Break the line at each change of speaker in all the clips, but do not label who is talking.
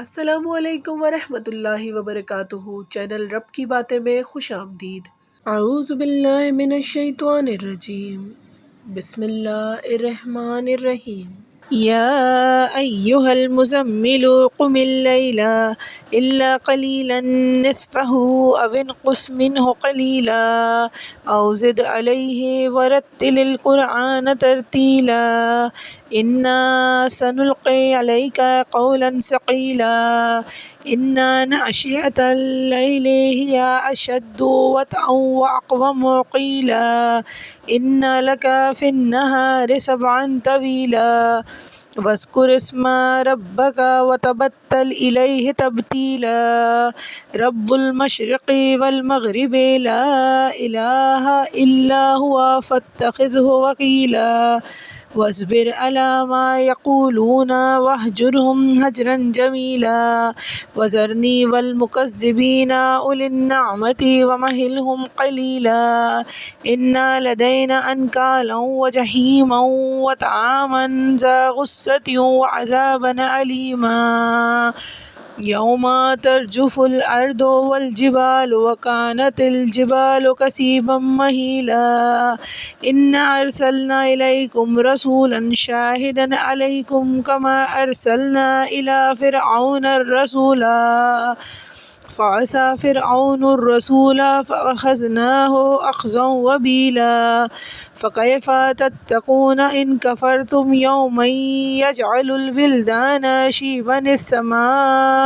السلام علیکم ورحمۃ اللہ وبرکاتہ۔ چینل رب کی باتیں میں خوش آمدید۔ اعوذ باللہ من الشیطان الرجیم، بسم اللہ الرحمن الرحیم۔ یا ایہا المزمل قم اللیل الا قلیلا نصفہ او انقص منہ قلیلا او زد علیہ ورتل القرآن ترتیلا انا سنلقی علیک قولا ثقیلا ان ناشئۃ اللیل ہی اشد وطئا واقوم قیلا ان لک فی النہار سبحا طویلا واذکر اسم ربک وتبتل الیہ تبتیلا رب المشرق والمغرب لا الہ الا هو فاتخذہ وکیلا واصبر علی ما یقولون واہجرہم ہجرا جمیلا وذرنی والمکذبین اولی النعمۃ ومہلہم قلیلا ان لدینا انکالا وجحیما وطعاما ذا غصۃ وعذابا علیما یوم ترجف الارض والجبال وکانت الجبال کثیبا مہیلا انا ارسلنا الیکم رسولا شاہدا علیکم کما ارسلنا الی فرعون الرسولا فعصی فرعون الرسول فاخذناہ اخذا وبیلا فکیف تتقون ان کفرتم یوما یجعل الولدان شیبا السماء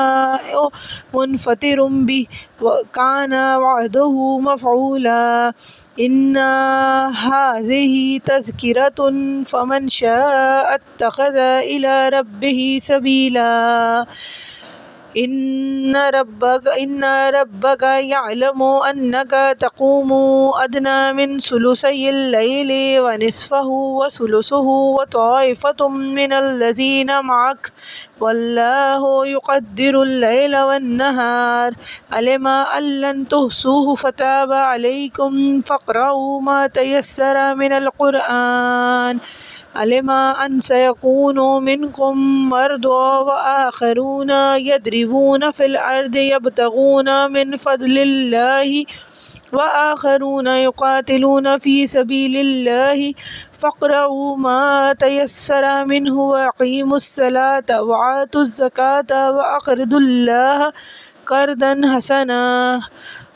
منفطر به کان وعدہ مفعولا ان ہذہ تذکرۃ فمن شاء اتخذ الی ربہ سبیلا ان ربک یعلم انک تقوم ادنی من ثلثی اللیل ونصفہ وثلثہ وطائفۃ من الذین معک واللہ یقدر اللیل والنہار علم ان لن تحصوہ فتاب علیکم فاقرؤوا ما تیسر من القرآن علم ان سیکون منکم مرضی وآخرون یضربون فی الارض یبتغون من فضل اللہ وآخرون یقاتلون فی سبیل اللہ فاقرؤوا ما تیسر منہ واقیموا الصلاۃ وآتوا الزکاۃ واقرضوا اللہ قرضا حسنا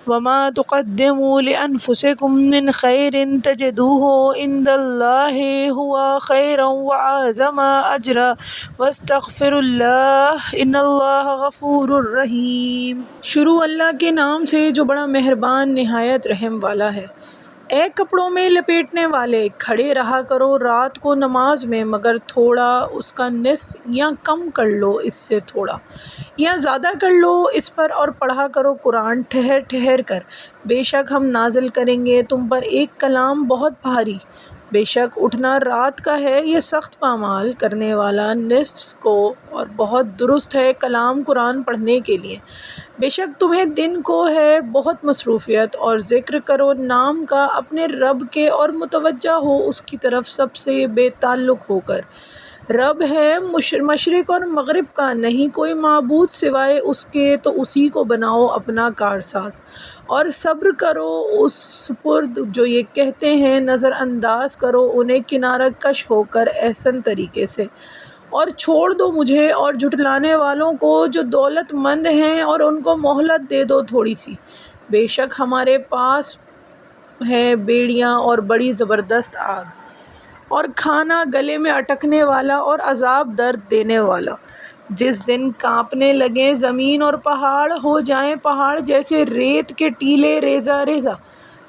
وما تقدموا لانفسکم من خیر تجدوہ عند اللہ هو خیرا واعظم اجرا واستغفروا اللہ ان اللہ غفور رحیم۔ شروع اللہ کے نام سے جو بڑا مہربان نہایت رحم والا ہے۔ اے کپڑوں میں لپیٹنے والے، کھڑے رہا کرو رات کو نماز میں مگر تھوڑا اس کا نصف یا کم کر لو اس سے تھوڑا یا زیادہ کر لو اس پر اور پڑھا کرو قرآن ٹھہر ٹھہر کر۔ بے شک ہم نازل کریں گے تم پر ایک کلام بہت بھاری۔ بے شک اٹھنا رات کا ہے یہ سخت پامال کرنے والا نصف کو اور بہت درست ہے کلام قرآن پڑھنے کے لیے۔ بے شک تمہیں دن کو ہے بہت مصروفیت اور ذکر کرو نام کا اپنے رب کے اور متوجہ ہو اس کی طرف سب سے بے تعلق ہو کر۔ رب ہے مشرق اور مغرب کا، نہیں کوئی معبود سوائے اس کے تو اسی کو بناؤ اپنا کارساز اور صبر کرو اس سپرد جو یہ کہتے ہیں، نظر انداز کرو انہیں کنارہ کش ہو کر احسن طریقے سے، اور چھوڑ دو مجھے اور جھٹلانے والوں کو جو دولت مند ہیں اور ان کو مہلت دے دو تھوڑی سی۔ بے شک ہمارے پاس ہے بیڑیاں اور بڑی زبردست آگ اور کھانا گلے میں اٹکنے والا اور عذاب درد دینے والا۔ جس دن کانپنے لگیں زمین اور پہاڑ ہو جائیں پہاڑ جیسے ریت کے ٹیلے ریزہ ریزہ۔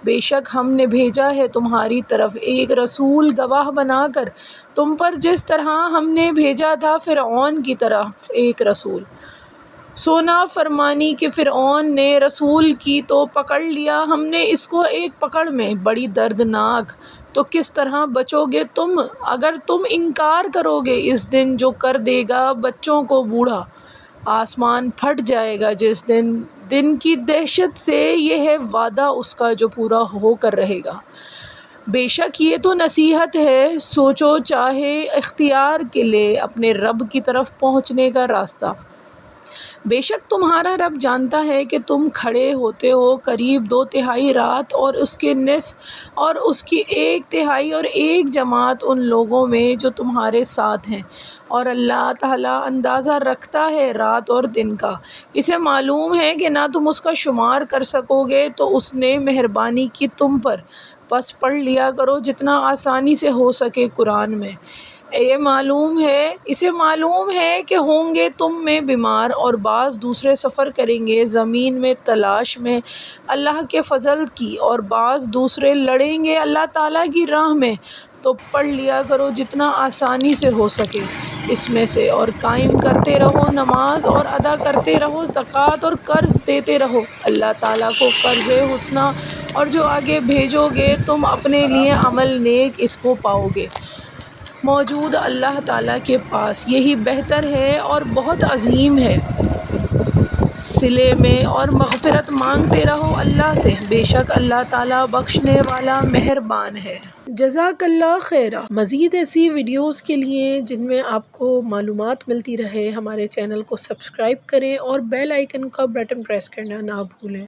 بے شک ہم نے بھیجا ہے تمہاری طرف ایک رسول گواہ بنا کر تم پر، جس طرح ہم نے بھیجا تھا فرعون کی طرف ایک رسول۔ سو نافرمانی کہ فرعون نے رسول کی تو پکڑ لیا ہم نے اس کو ایک پکڑ میں بڑی دردناک، تو کس طرح بچو گے تم اگر تم انکار کرو گے اس دن جو کر دے گا بچوں کو بوڑھا۔ آسمان پھٹ جائے گا جس دن کی دہشت سے، یہ ہے وعدہ اس کا جو پورا ہو کر رہے گا۔ بے شک یہ تو نصیحت ہے، سوچو چاہے اختیار کے لے اپنے رب کی طرف پہنچنے کا راستہ۔ بے شک تمہارا رب جانتا ہے کہ تم کھڑے ہوتے ہو قریب 2/3 رات اور اس کے نصف اور اس کی 1/3 اور ایک جماعت ان لوگوں میں جو تمہارے ساتھ ہیں، اور اللہ تعالیٰ اندازہ رکھتا ہے رات اور دن کا، اسے معلوم ہے کہ نہ تم اس کا شمار کر سکو گے، تو اس نے مہربانی کی تم پر، پس پڑھ لیا کرو جتنا آسانی سے ہو سکے قرآن میں۔ اسے معلوم ہے کہ ہوں گے تم میں بیمار اور بعض دوسرے سفر کریں گے زمین میں تلاش میں اللہ کے فضل کی، اور بعض دوسرے لڑیں گے اللہ تعالیٰ کی راہ میں، تو پڑھ لیا کرو جتنا آسانی سے ہو سکے اس میں سے، اور قائم کرتے رہو نماز اور ادا کرتے رہو زکوٰۃ اور قرض دیتے رہو اللہ تعالیٰ کو قرض حسنہ، اور جو آگے بھیجو گے تم اپنے لیے عمل نیک اس کو پاؤ گے موجود اللہ تعالیٰ کے پاس، یہی بہتر ہے اور بہت عظیم ہے۔ صلے میں اور مغفرت مانگتے رہو اللہ سے، بے شک اللہ تعالیٰ بخشنے والا مہربان ہے۔ جزاک اللہ خیرا۔ مزید ایسی ویڈیوز کے لیے جن میں آپ کو معلومات ملتی رہے، ہمارے چینل کو سبسکرائب کریں اور بیل آئیکن کا بٹن پریس کرنا نہ بھولیں۔